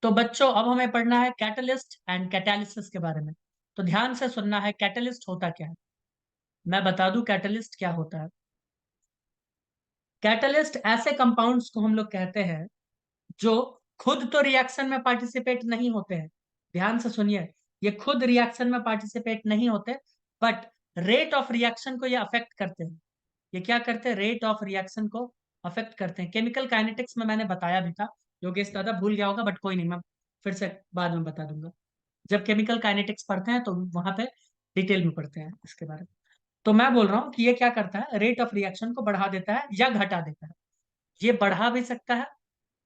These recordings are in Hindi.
तो बच्चों अब हमें पढ़ना है कैटलिस्ट एंड कैटालिसिस के बारे में। तो ध्यान से सुनना है, कैटलिस्ट होता क्या है। मैं बता दूं कैटलिस्ट क्या होता है। कैटलिस्ट ऐसे कंपाउंड्स को हम लोग कहते हैं जो खुद तो रिएक्शन में पार्टिसिपेट नहीं होते हैं। ध्यान से सुनिए, ये खुद रिएक्शन में पार्टिसिपेट नहीं होते, बट रेट ऑफ रिएक्शन को ये अफेक्ट करते हैं। ये क्या करते हैं, रेट ऑफ रिएक्शन को अफेक्ट करते हैं। केमिकल काइनेटिक्स में मैंने बताया भी था, योगेश दादा भूल गया होगा, बट कोई नहीं, मैं फिर से बाद में बता दूंगा। जब केमिकल काइनेटिक्स पढ़ते हैं तो वहां पे डिटेल में पढ़ते हैं इसके बारे में। तो मैं बोल रहा हूँ कि ये क्या करता है, रेट ऑफ रिएक्शन को बढ़ा देता है या घटा देता है। ये बढ़ा भी सकता है,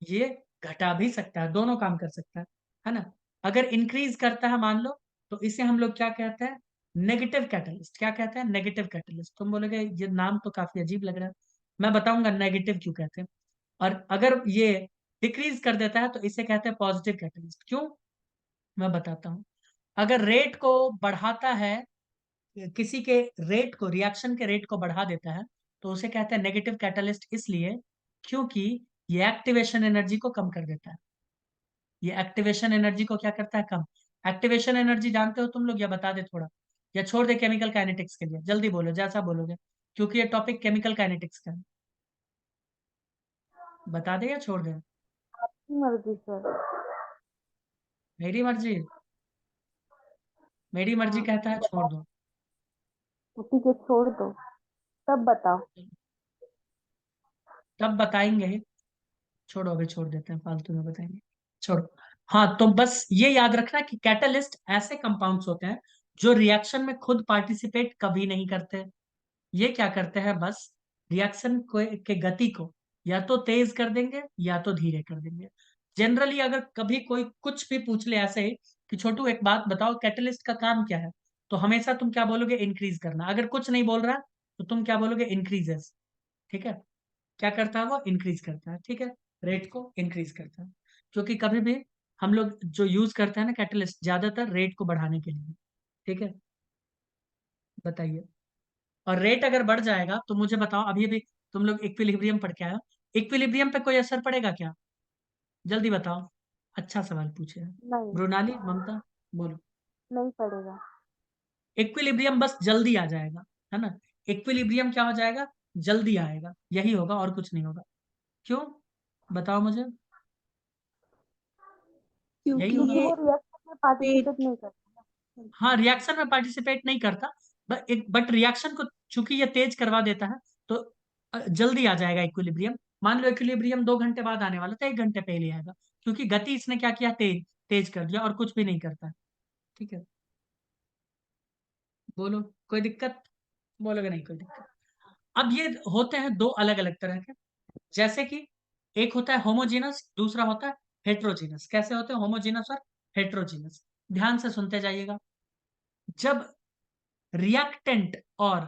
ये घटा भी सकता है, दोनों काम कर सकता है ना। अगर इंक्रीज करता है मान लो, तो इसे हम लोग क्या कहते हैं, नेगेटिव कैटलिस्ट। क्या कहते हैं, नेगेटिव कैटलिस्ट। तुम बोलोगे ये नाम तो काफी अजीब लग रहा है, मैं बताऊंगा नेगेटिव क्यों कहते हैं। और अगर ये डिक्रीज कर देता है तो इसे कहते हैं पॉजिटिव कैटलिस्ट। क्यों, मैं बताता हूँ। अगर रेट को बढ़ाता है, किसी के रेट को, रिएक्शन के रेट को बढ़ा देता है, तो उसे कहते हैं नेगेटिव कैटलिस्ट, इसलिए क्योंकि ये एक्टिवेशन एनर्जी को कम कर देता है। ये एक्टिवेशन एनर्जी को क्या करता है, कम। एक्टिवेशन एनर्जी जानते हो तुम लोग, या बता दे थोड़ा, या छोड़ दे केमिकल काइनेटिक्स के लिए, जल्दी बोलो जैसा बोलोगे, क्योंकि ये टॉपिक केमिकल काइनेटिक्स का है। बता दे या छोड़ दे। मर्जी सर। मेरी मर्जी, मेरी मर्जी हाँ, कहता है छोड़ दो। ठीक है छोड़ दो, तब बताओ। तब बताएंगे ही। छोड़ो अभी, छोड़ देते हैं, फालतू में बताएंगे, छोड़ो। हाँ, तो बस ये याद रखना कि कैटलिस्ट ऐसे कंपाउंड्स होते हैं जो रिएक्शन में खुद पार्टिसिपेट कभी नहीं करते। ये क्या करते हैं, बस रिएक्शन को के गति को या तो तेज कर देंगे या तो धीरे कर देंगे। जनरली अगर कभी कोई कुछ भी पूछ ले ऐसे ही कि छोटू एक बात बताओ, कैटलिस्ट का काम क्या है, तो हमेशा तुम क्या बोलोगे, इंक्रीज करना। अगर कुछ नहीं बोल रहा तो तुम क्या बोलोगे, इंक्रीजेस। ठीक है, क्या करता है वो, इंक्रीज करता है। ठीक है, रेट को इंक्रीज करता है। क्योंकि कभी भी हम लोग जो यूज करते हैं ना कैटलिस्ट, ज्यादातर रेट को बढ़ाने के लिए। ठीक है, बताइए। और रेट अगर बढ़ जाएगा तो मुझे बताओ, अभी अभी तुम लोग इक्विलिब्रियम पढ़ के आए हो, इक्विलिब्रियम पे कोई असर पड़ेगा क्या, जल्दी बताओ। अच्छा सवाल पूछे हैं। नहीं, मृणाली, ममता, बोलो। नहीं पड़ेगा। इक्विलिब्रियम बस जल्दी आ जाएगा, है ना। इक्विलिब्रियम क्या हो जाएगा, जल्दी आएगा, यही होगा और कुछ नहीं होगा। क्यों, बताओ मुझे। यही क्योंकि होगा। क्योंकि ये वो रिएक्शन में पेट। पार्टिसिपेट नहीं करता। हाँ, रिएक्शन में पार्टिसिपेट नहीं करता, बट रिएक्शन को चूंकि ये तेज करवा देता है, तो जल्दी आ जाएगा इक्विलिब्रियम। मान लो इक्विलिब्रियम 2 घंटे बाद आने वाला था, 1 घंटे पहले आएगा, क्योंकि गति इसने क्या किया, तेज तेज कर दिया, और कुछ भी नहीं करता है। ठीक है, बोलो कोई दिक्कत, बोलोगे नहीं कोई दिक्कत। अब ये होते हैं दो अलग अलग तरह के, जैसे कि एक होता है होमोजीनस, दूसरा होता है हेट्रोजीनस। कैसे होते हैं होमोजीनस और हेट्रोजीनस, ध्यान से सुनते जाइएगा। जब रिएक्टेंट और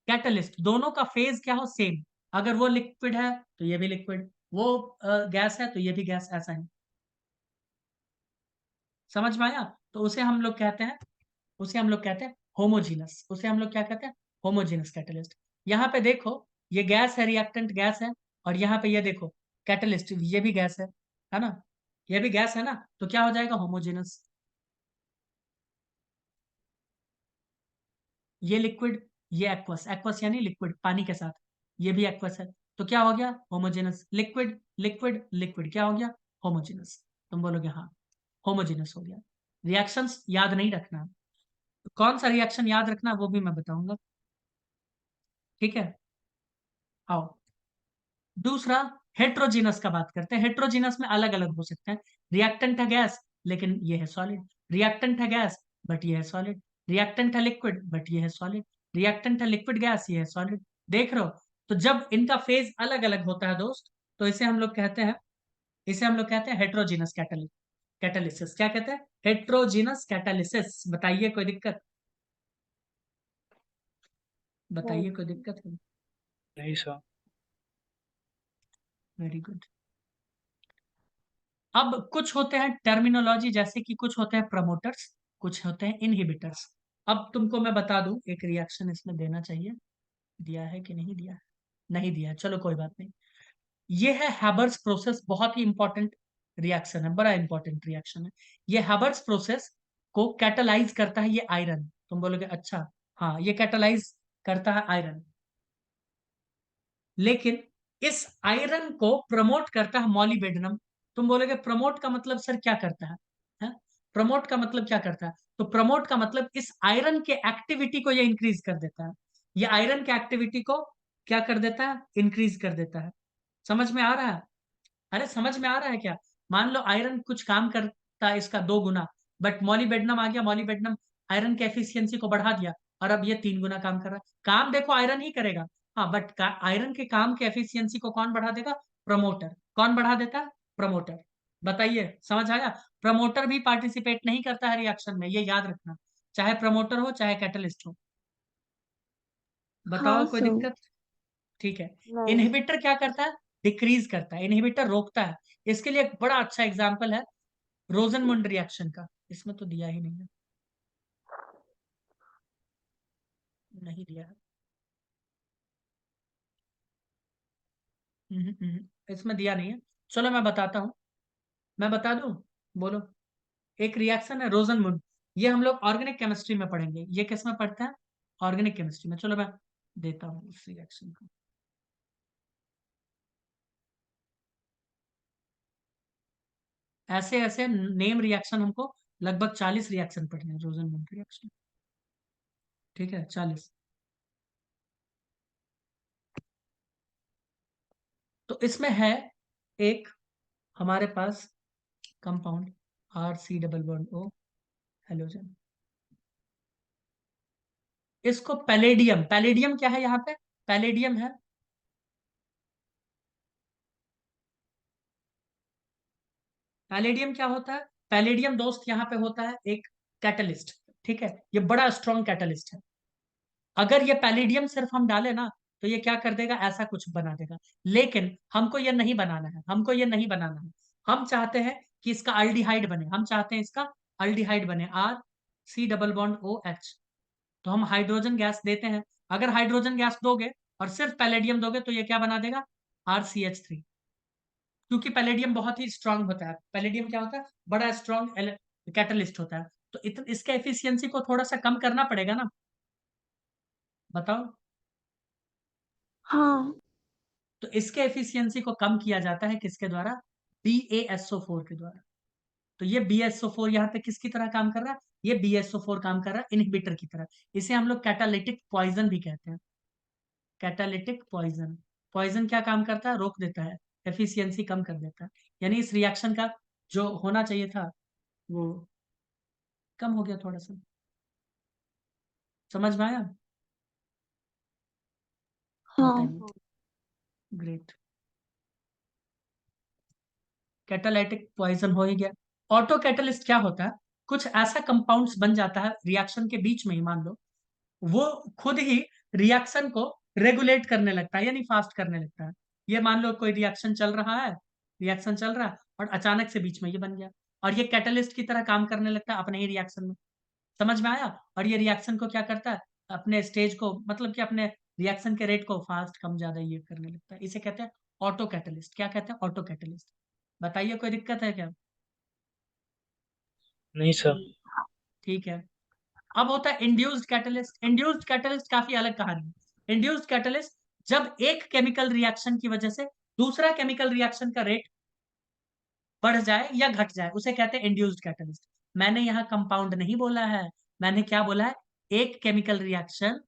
कैटलिस्ट दोनों का फेज क्या हो, सेम, अगर वो लिक्विड है तो ये भी लिक्विड, वो गैस है तो ये भी गैस, ऐसा है। समझ में आया, तो उसे हम लोग कहते हैं, उसे हम लोग कहते हैं होमोजीनस, उसे हम लोग क्या कहते हैं, होमोजीनस कैटलिस्ट। यहाँ पे देखो, ये गैस है, रिएक्टेंट गैस है, और यहाँ पे ये देखो कैटलिस्ट, ये भी गैस है ना, ये भी गैस है ना, तो क्या हो जाएगा, होमोजीनस। ये लिक्विड, ये एक्वस, एक्वस यानी लिक्विड पानी के साथ, ये भी एक्वस है, तो क्या हो गया, होमोजेनस। लिक्विड लिक्विड लिक्विड क्या हो गया, होमोजेनस। तुम बोलोगे हाँ, होमोजेनस हो गया। रिएक्शंस याद नहीं रखना, कौन सा रिएक्शन याद रखना वो भी मैं बताऊंगा। ठीक है, आओ। दूसरा, हेट्रोजीनस का बात करते हैं। हेट्रोजीनस में अलग अलग हो सकते हैं, रिएक्टेंट है गैस लेकिन ये है सॉलिड, रिएक्टेंट है गैस बट ये है सॉलिड, रिएक्टेंट है लिक्विड बट ये है सॉलिड, रिएक्टेंट है लिक्विड गैस, ये है सॉलिड। देख रहे हो, तो जब इनका फेज अलग अलग होता है दोस्त, तो इसे हम लोग कहते हैं, इसे हम लोग कहते हैं हेट्रोजीनस कैटालिसिस। क्या कहते हैं, हेट्रोजीनस कैटालिसिस। बताइए कोई दिक्कत, नहीं। बताइए कोई दिक्कत। नहीं सर। Very good. अब कुछ होते हैं टर्मिनोलॉजी, जैसे कि कुछ होते हैं प्रमोटर्स, कुछ होते हैं इनहिबिटर्स। अब तुमको मैं बता दूं, एक रिएक्शन इसमें देना चाहिए, दिया है कि नहीं दिया है, नहीं दिया है, चलो कोई बात नहीं। ये है हैबर्स प्रोसेस, बहुत ही इंपॉर्टेंट। रिएक्शन है, बड़ा इंपॉर्टेंट रिएक्शन है। ये हबर्स प्रोसेस को कैटलाइज करता है ये आयरन। तुम बोलोगे अच्छा, हाँ ये कैटलाइज करता है आयरन, लेकिन इस आयरन को प्रमोट करता है मॉलिबेडनम। तुम बोलोगे प्रमोट का मतलब सर क्या करता है? प्रमोट का मतलब क्या करता है? तो प्रमोट का मतलब इस आयरन के एक्टिविटी को ये इंक्रीज कर देता है। ये आयरन के एक्टिविटी को क्या कर देता है? इंक्रीज कर देता है। समझ में आ रहा है? अरे समझ में आ रहा है क्या? मान लो आयरन कुछ काम करता है इसका 2 गुना, बट मॉलिबेडनम आ गया, मॉलिबेडनम आयरन के एफिशिएंसी को बढ़ा दिया, और अब ये 3 गुना काम कर रहा है। काम देखो आयरन ही करेगा, हाँ, बट आयरन के काम के एफिशिएंसी को कौन बढ़ा देगा? प्रमोटर। कौन बढ़ा देता है? प्रमोटर। बताइए, समझ आया? प्रमोटर भी पार्टिसिपेट नहीं करता है रिएक्शन में, ये याद रखना, चाहे प्रमोटर हो चाहे कैटलिस्ट हो। बताओ हाँ कोई सर। दिक्कत? ठीक है। नहीं। इनहिबिटर क्या करता है? डिक्रीज करता है, इनहिबिटर रोकता है। इसके लिए एक बड़ा अच्छा एग्जाम्पल है रोजनमुंड रिएक्शन का। इसमें तो दिया ही नहीं है, नहीं दिया है। इसमें दिया नहीं है। चलो मैं बताता हूँ, मैं बता दूं, बोलो। एक रिएक्शन है रोजनमुंड, ये हम लोग ऑर्गेनिक केमिस्ट्री में पढ़ेंगे। ये किस में पढ़ते हैं? ऑर्गेनिक केमिस्ट्री में। चलो मैं देता हूँ उस रिएक्शन को। ऐसे ऐसे नेम रिएक्शन हमको लगभग 40 रिएक्शन पढ़ने हैं रोजनमुंड रिएक्शन। ठीक है, 40। तो इसमें है एक हमारे पास compound RC double bond O halogen. इसको पैलेडियम, पैलेडियम क्या है यहाँ पे? पैलेडियम है। पैलेडियम क्या होता है? पैलेडियम दोस्त यहाँ पे होता है एक कैटलिस्ट। ठीक है, ये बड़ा स्ट्रॉन्ग कैटलिस्ट है। अगर ये पैलेडियम सिर्फ हम डाले ना, तो ये क्या कर देगा? ऐसा कुछ बना देगा। लेकिन हमको ये नहीं बनाना है, हमको ये नहीं बनाना है। हम चाहते हैं कि इसका अल्डिहाइड बने, हम चाहते हैं इसका अल्डिहाइड बने, RC डबल बॉन्ड OH। तो हम हाइड्रोजन गैस देते हैं। अगर हाइड्रोजन गैस दोगे और सिर्फ पैलेडियम दोगे, तो ये क्या बना देगा? RCH3। क्योंकि पैलेडियम बहुत ही स्ट्रांग होता है। पैलेडियम क्या होता है? बड़ा स्ट्रांग कैटलिस्ट होता है। तो इसके एफिशिएंसी को थोड़ा सा कम करना पड़ेगा ना। बताओ। हाँ। तो इसके एफिशिएंसी को कम किया जाता है किसके द्वारा? BaSO4 के द्वारा। तो ये BaSO4 यहाँ पे किसकी तरह काम कर रहा है? ये BaSO4 काम कर रहा है इनहिबिटर की तरह। इसे हम लोग कैटालिटिक पॉइजन भी कहते हैं। Catalytic poison. पॉइजन क्या काम करता है? रोक देता है, एफिशिएंसी कम कर देता है। यानी इस रिएक्शन का जो होना चाहिए था वो कम हो गया थोड़ा सा। समझ में आया? बताइए। हाँ। ग्रेट। कैटालाइटिक पॉइजन हो ही गया। ऑटो कैटलिस्ट क्या होता है? कुछ ऐसा कंपाउंड्स बन जाता है रिएक्शन के बीच में ही, मान लो वो खुद ही रिएक्शन को रेगुलेट करने लगता है, यानी फास्ट करने लगता है। ये मान लो कोई रिएक्शन चल रहा है, रिएक्शन चल रहा है और अचानक से बीच में ये बन गया, और ये कैटलिस्ट की तरह काम करने लगता है अपने ही रिएक्शन में। समझ में आया? और ये रिएक्शन को क्या करता है? अपने स्टेज को, मतलब कि अपने रिएक्शन के रेट को फास्ट कम ज्यादा ये करने लगता है। इसे कहते हैं ऑटो कैटलिस्ट। क्या कहते हैं? Auto catalyst. बताइए कोई दिक्कत है क्या? नहीं सर। ठीक है। अब होता है इंड्यूस्ड कैटलिस्ट। इंड्यूस्ड कैटलिस्ट काफी अलग कहानी है। इंड्यूस्ड कैटलिस्ट जब एक केमिकल रिएक्शन की वजह से दूसरा केमिकल रिएक्शन का रेट बढ़ जाए या घट जाए, उसे कहते हैं इंड्यूस्ड कैटलिस्ट। मैंने यहाँ कंपाउंड नहीं बोला है, मैंने क्या बोला है? एक केमिकल रिएक्शन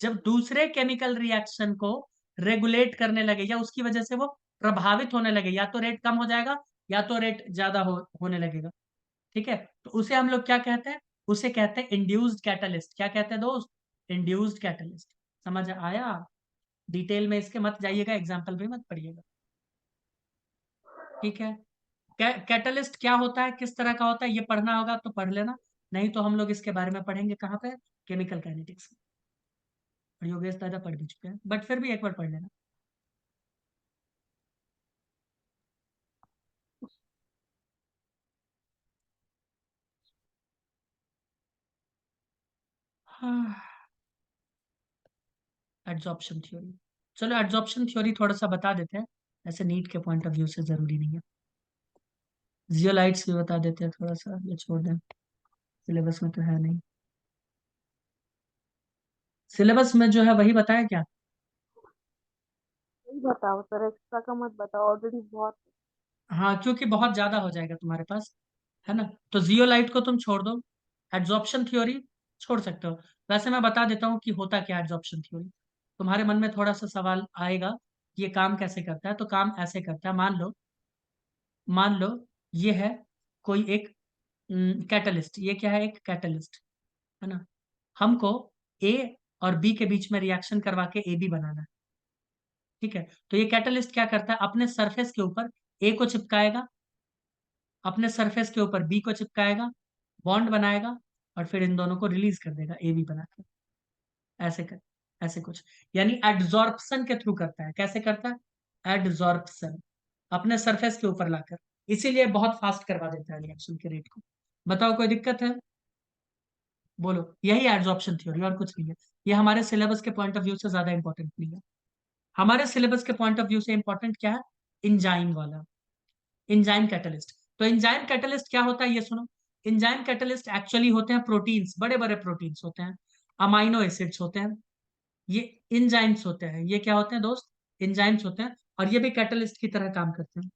जब दूसरे केमिकल रिएक्शन को रेगुलेट करने लगे या उसकी वजह से वो प्रभावित होने लगे, या तो रेट कम हो जाएगा या तो रेट ज्यादा होने लगेगा। ठीक है, तो उसे हम लोग क्या कहते हैं? उसे कहते हैं इंड्यूस्ड कैटलिस्ट। क्या कहते हैं दोस्त? Induced catalyst. समझ आया? डिटेल में इसके मत जाइएगा, एग्जाम्पल भी मत पढ़िएगा। ठीक है। कैटलिस्ट क्या होता है, किस तरह का होता है, ये पढ़ना होगा तो पढ़ लेना, नहीं तो हम लोग इसके बारे में पढ़ेंगे कहाँ पे? केमिकल काइनेटिक्स में। और योगेश दादा पढ़ भी चुके हैं, बट फिर भी एक बार पढ़ लेना। हाँ, एड्जॉर्प्शन थ्योरी। चलो एड्जॉर्प्शन थ्योरी थोड़ा सा बता देते हैं, ऐसे नीट के पॉइंट ऑफ व्यू से जरूरी नहीं है। जियोलाइट्स भी बता देते हैं थोड़ा सा, ये छोड़ दें, सिलेबस में तो है नहीं। सिलेबस में जो है वही बताया क्या? वही बताओ सर, एक्स्ट्रा का मत बताओ, ऑलरेडी बहुत। हाँ, क्योंकि बहुत ज्यादा हो जाएगा तुम्हारे पास, है ना। तो जियोलाइट को तुम छोड़ दो, एड्जॉर्प्शन थ्योरी छोड़ सकते हो। वैसे मैं बता देता हूँ कि होता क्या एड्जॉर्प्शन थ्योरी। तुम्हारे मन में थोड़ा सा सवाल आएगा कि ये काम कैसे करता है। तो काम ऐसे करता है, मान लो ये है कोई एक कैटलिस्ट। ये क्या है? एक कैटलिस्ट, है ना। हमको ए और बी के बीच में रिएक्शन करवा के ए बी बनाना है, ठीक है। तो ये कैटलिस्ट क्या करता है, अपने सरफेस के ऊपर ए को चिपकाएगा, अपने सरफेस के ऊपर बी को चिपकाएगा, बॉन्ड बनाएगा, और फिर इन दोनों को रिलीज कर देगा ए बी बनाकर। ऐसे कर, ऐसे कुछ, यानी एड्जॉर्प्शन के थ्रू करता है। कैसे करता है? एड्जॉर्प्शन, अपने सरफेस के ऊपर लाकर। इसीलिए बहुत फास्ट करवा देता है रिएक्शन के रेट को। बताओ कोई दिक्कत है? बोलो। यही एड्जॉर्प्शन थ्योरी, और कुछ नहीं है। ये हमारे सिलेबस के पॉइंट ऑफ व्यू से ज्यादा इंपॉर्टेंट नहीं है। हमारे सिलेबस के पॉइंट ऑफ व्यू से इंपॉर्टेंट क्या है? इंजाइम वाला, इंजाइम कैटलिस्ट। तो इंजाइम कैटलिस्ट क्या होता है ये सुनो। इंजाइम कैटलिस्ट एक्चुअली होते हैं प्रोटीन्स, बड़े बड़े प्रोटीन्स होते हैं, अमाइनो एसिड्स होते हैं, ये इंजाइम्स होते हैं। ये क्या होते हैं दोस्त? इंजाइम्स होते हैं। और ये भी कैटलिस्ट की तरह काम करते हैं।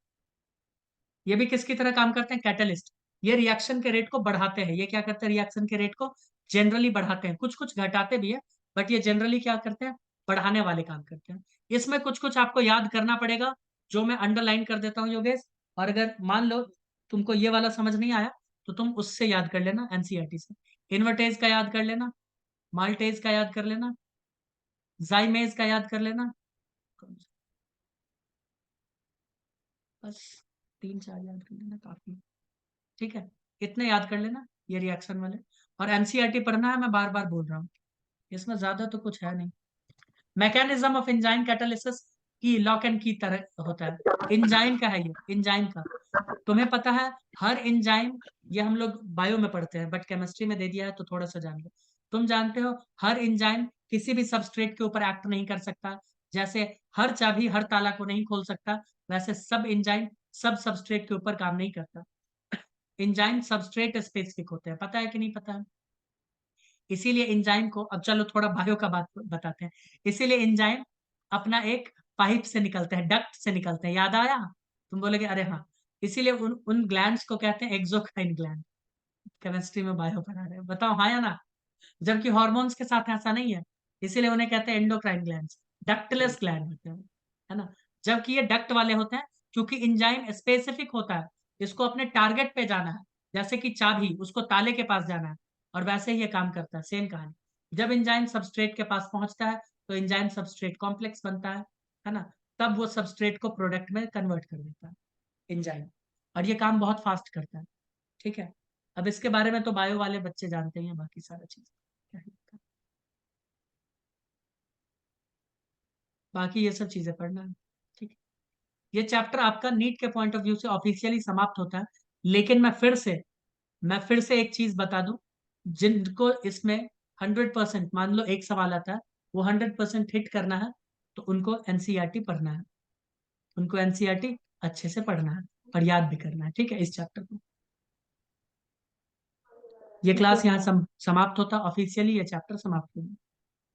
ये भी किसकी तरह काम करते हैं? कैटलिस्ट। ये रिएक्शन के रेट को बढ़ाते हैं। ये क्या करते हैं? रिएक्शन के रेट को जनरली बढ़ाते हैं, कुछ कुछ घटाते भी है, बट ये जनरली क्या करते हैं? बढ़ाने वाले काम करते हैं। इसमें कुछ कुछ आपको याद करना पड़ेगा, जो मैं अंडरलाइन कर देता हूँ योगेश। और अगर मान लो तुमको ये वाला समझ नहीं आया, तो तुम उससे याद कर लेना, एनसीईआरटी से। इन्वर्टेज का याद कर लेना, माल्टेज का याद कर लेना, जाइमेज का याद कर लेना, बस 3 4 याद कर लेना काफी, ठीक है। इतने याद कर लेना, ये रिएक्शन वाले। और एनसीईआरटी पढ़ना है, मैं बार बार बोल रहा हूँ, इसमें ज्यादा तो कुछ है नहीं। मैकेनिज्म ऑफ एंजाइम कैटालिसिस की लॉक एंड की तरह होता है। एंजाइम का है ये, एंजाइम का तुम्हें पता है। हर एंजाइम, ये हम लोग बायो में पढ़ते हैं, बट केमिस्ट्री में दे दिया है तो थोड़ा सा जान लो। तुम जानते हो हर एंजाइम किसी भी सबस्ट्रेट के ऊपर एक्ट नहीं कर सकता। जैसे हर चाबी हर ताला को नहीं खोल सकता, वैसे सब एंजाइम सब सबस्ट्रेट के ऊपर काम नहीं करता। एंजाइम सबस्ट्रेट स्पेसिफिक होते हैं, पता है कि नहीं पता है? इसीलिए एंजाइम को, अब चलो थोड़ा बायो का बात बताते हैं। इसीलिए एंजाइम अपना एक पाइप से निकलते हैं, डक्ट से निकलते हैं, याद आया? तुम बोलोगे अरे हाँ। इसीलिए उन उन ग्लैंड्स को कहते हैं एक्सोक्राइन ग्लैंड। केमिस्ट्री में बायो पढ़ा रहे हैं, बताओ हाँ या ना? जबकि हॉर्मोन्स के साथ ऐसा नहीं है, इसीलिए उन्हें कहते हैं एंडोक्राइन ग्लैंड्स। डक्टलेस ग्लैंड होते हैं, है ना। जबकि ये डक्ट वाले होते हैं, क्योंकि एंजाइम स्पेसिफिक होता है, इसको अपने टारगेट पे जाना है। जैसे कि चाबी, उसको ताले के पास जाना है, और वैसे ही ये काम करता है, सेम कहानी। जब एंजाइम सबस्ट्रेट के पास पहुंचता है, तो एंजाइम सबस्ट्रेट कॉम्प्लेक्स बनता है ना। तब वो सबस्ट्रेट को प्रोडक्ट में कन्वर्ट कर देता है एंजाइम, और ये काम बहुत फास्ट करता है, ठीक है। अब इसके बारे में तो बायो वाले बच्चे जानते ही हैं, बाकी सारा चीज क्या है। बाकी ये सब चीजें पढ़ना है, ठीक है। ये चैप्टर आपका नीट के पॉइंट ऑफ व्यू से ऑफिशियली समाप्त होता है। लेकिन मैं फिर से एक चीज बता दूं, जिनको इसमें 100%, मान लो एक सवाल आता है, वो 100% हिट करना है, तो उनको एनसीईआरटी पढ़ना है, उनको एनसीईआरटी अच्छे से पढ़ना है, और याद भी करना है, ठीक है, इस चैप्टर को। ये ठीक है क्लास यहाँ सर। समाप्त होता, ऑफिशियली ये चैप्टर समाप्त होगा।